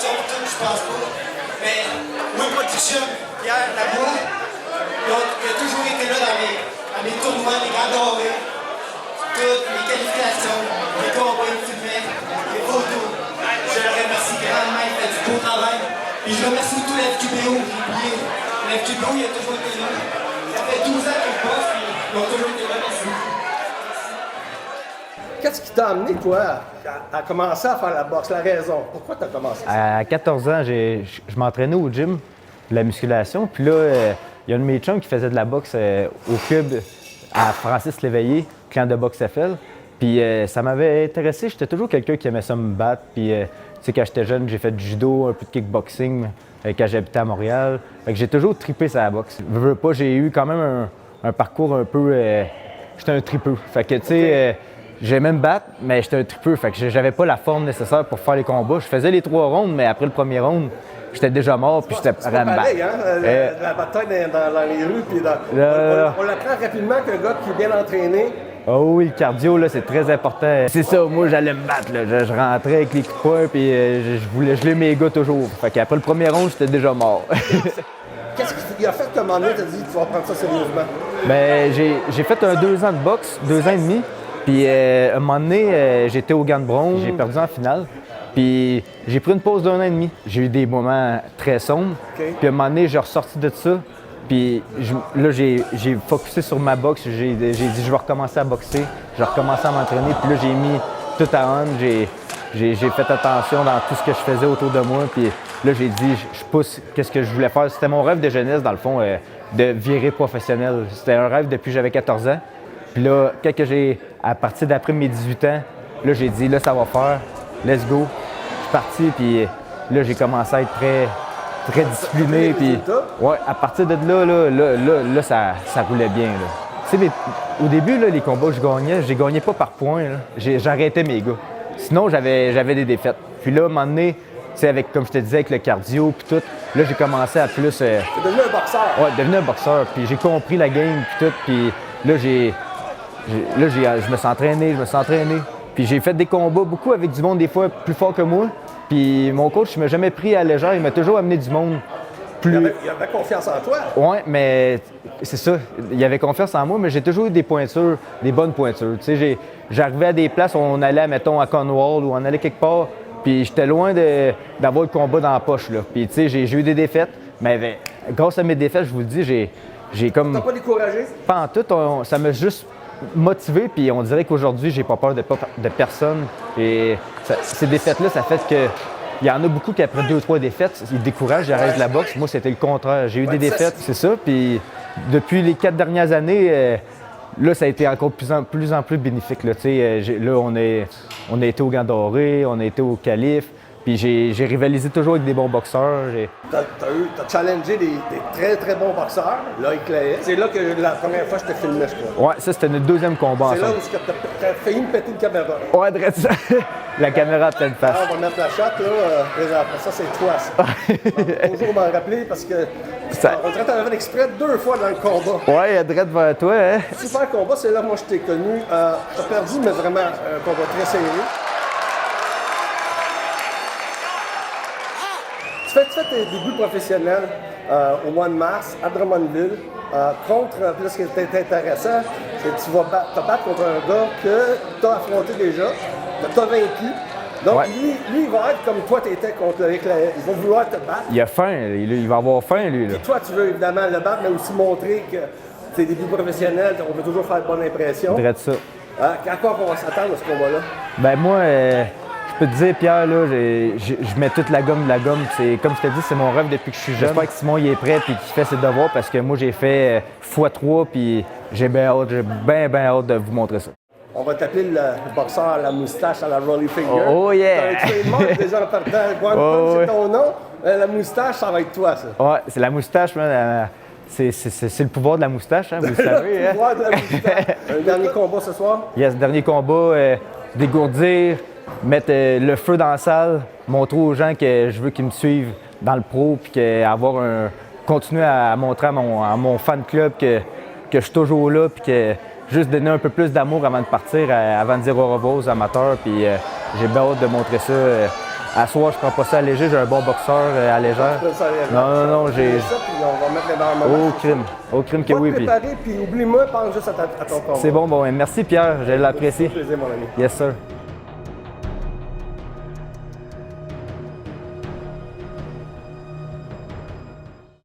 compétition et tout, je pense pas. Mais Will Production, Pierre Lavoie, il a toujours été là dans mes tournois, les grands dorés, toutes les qualifications, les combats, les filmés, les photos. Je le remercie grandement, il fait du beau travail. Et je remercie tout l'FQBO, j'ai oublié. L'FQBO, il a toujours été là. Ça fait 12 ans que je bosse, puis ils ont toujours été là, merci. Qu'est-ce qui t'a amené, toi, à commencer à faire la boxe? La raison? Pourquoi tu as commencé ça? À 14 ans, je m'entraînais au gym, de la musculation. Puis là, il y a un de mes chums qui faisait de la boxe au club à Francis Léveillé, clan de boxe FL. Puis ça m'avait intéressé. J'étais toujours quelqu'un qui aimait ça me battre. Puis tu sais, quand j'étais jeune, j'ai fait du judo, un peu de kickboxing quand j'habitais à Montréal. Fait que j'ai toujours trippé sur la boxe. Veux pas, j'ai eu quand même un parcours un peu... j'étais un tripeux. Fait que tu sais... J'aimais me battre, mais j'étais un tripeux, fait que j'avais pas la forme nécessaire pour faire les combats. Je faisais les 3 rounds, mais après le premier round, j'étais déjà mort, puis j'étais prêt à me battre. Pareil, hein? La bataille dans les rues, puis on l'apprend rapidement qu'un gars qui est bien entraîné. Oh oui, le cardio, là, c'est très important. C'est ça, moi, j'allais me battre, là. Je rentrais avec les coups de poing, puis je gelais mes gars toujours. Fait qu'après le premier round, j'étais déjà mort. Qu'est-ce qu'il a fait que un moment donné, t'as dit tu vas prendre ça sérieusement? Ben, j'ai fait un 2 ans de boxe, 2 ans et demi. Puis à un moment donné, j'étais au gant de bronze, j'ai perdu en finale. Puis j'ai pris une pause d'1 an et demi. J'ai eu des moments très sombres. Okay. Puis à un moment donné, j'ai ressorti de ça. Puis là, j'ai focusé sur ma boxe. J'ai dit, je vais recommencer à boxer. Je vais recommencer à m'entraîner. Puis là, j'ai mis tout à on. J'ai fait attention dans tout ce que je faisais autour de moi. Puis là, j'ai dit, je pousse qu'est-ce que je voulais faire. C'était mon rêve de jeunesse, dans le fond, de virer professionnel. C'était un rêve depuis que j'avais 14 ans. Puis là, à partir d'après mes 18 ans, là, j'ai dit, là, ça va faire, let's go. Je suis parti, puis là, j'ai commencé à être très discipliné. Puis, ouais, à partir de là, ça roulait bien. Tu sais, au début, là, les combats que je gagnais pas par points. J'arrêtais mes gars. Sinon, j'avais des défaites. Puis là, à un moment donné, tu sais, comme je te disais, avec le cardio, puis tout, là, j'ai commencé à plus... T'es devenu un boxeur? Ouais, devenu un boxeur. Puis j'ai compris la game, puis tout, puis là, je me suis entraîné. Puis j'ai fait des combats beaucoup avec du monde des fois plus fort que moi. Puis mon coach, il m'a jamais pris à la légère. Il m'a toujours amené du monde plus... Il avait confiance en toi? Oui, mais c'est ça. Il avait confiance en moi, mais j'ai toujours eu des pointures, des bonnes pointures. Tu sais, j'arrivais à des places où on allait, mettons, à Cornwall ou on allait quelque part. Puis j'étais loin d'avoir le combat dans la poche, là. Puis tu sais, j'ai eu des défaites. Mais grâce à mes défaites, je vous le dis, j'ai comme... T'as pas découragé? Pas en tout. Ça m'a juste motivé, puis on dirait qu'aujourd'hui, j'ai pas peur de personne. Et ces défaites-là, ça fait que il y en a beaucoup qui, après 2 ou 3 défaites, ils découragent, ils arrêtent de la boxe. Moi, c'était le contraire. J'ai eu des défaites, c'est ça. Puis depuis les 4 dernières années, là, ça a été encore plus en plus bénéfique. Là, là on a été au Gant Doré, on a été au Calife. Puis j'ai rivalisé toujours avec des bons boxeurs. T'as challengé des très, très bons boxeurs, Loïc Lahaye. C'est là que la première fois, je t'ai filmé, je crois. Ouais, ça, c'était notre 2e combat ensemble. C'est là où t'as failli me péter une caméra. Ouais, drette ça. La caméra a pleine face. On va mettre la shot, là. Présentement, ça, c'est toi, ça. Toujours m'en rappeler parce que on dirait que t'en avais exprès 2 fois dans le combat. Ouais, drette vers toi, hein. Super combat, c'est là que moi, je t'ai connu. T'as perdu, mais vraiment, un combat très serré. Tu fais tes débuts professionnels au mois de mars à Drummondville contre, puis ce qui est intéressant, c'est que tu vas te battre contre un gars que tu as affronté déjà, que tu as vaincu. Donc ouais. lui, il va être comme toi tu étais contre Loïc Lahaye. Il va vouloir te battre. Il a faim, il va avoir faim, lui. Là. Et toi, tu veux évidemment le battre, mais aussi montrer que tes débuts professionnels, on veut toujours faire bonne impression. Drette ça. À quoi on va s'attendre à ce combat-là? Ben moi... Je peux te dire, Pierre, là, je mets toute la gomme de la gomme. Comme je t'ai dit, c'est mon rêve depuis que je suis jeune. J'espère que Simon il est prêt et qu'il fait ses devoirs parce que moi, j'ai fait x3 puis j'ai bien hâte de vous montrer ça. On va t'appeler le boxeur à la moustache à la Rolly Finger. Oh yeah! Tu es mort déjà en partant. C'est ton nom. La moustache, ça va être toi, ça. Ouais, c'est la moustache, man. C'est le pouvoir de la moustache, hein, vous le savez. Le pouvoir de la moustache. Un dernier combat ce soir? Yes, dernier combat, dégourdir. Mettre le feu dans la salle, montrer aux gens que je veux qu'ils me suivent dans le pro, puis continuer à montrer à mon fan club que je suis toujours là, puis que juste donner un peu plus d'amour avant de partir, avant de dire au revoir aux amateurs, puis j'ai bien hâte de montrer ça À soir, je prends pas ça à léger, j'ai un bon boxeur à légère. Non, j'ai. Ça, puis on va mettre les barres Au crime que va oui. te Puis préparer, puis oublie-moi, pense juste à ton combat. c'est bon, merci Pierre, je l'ai apprécié. plaisir, mon ami. Yes, sir.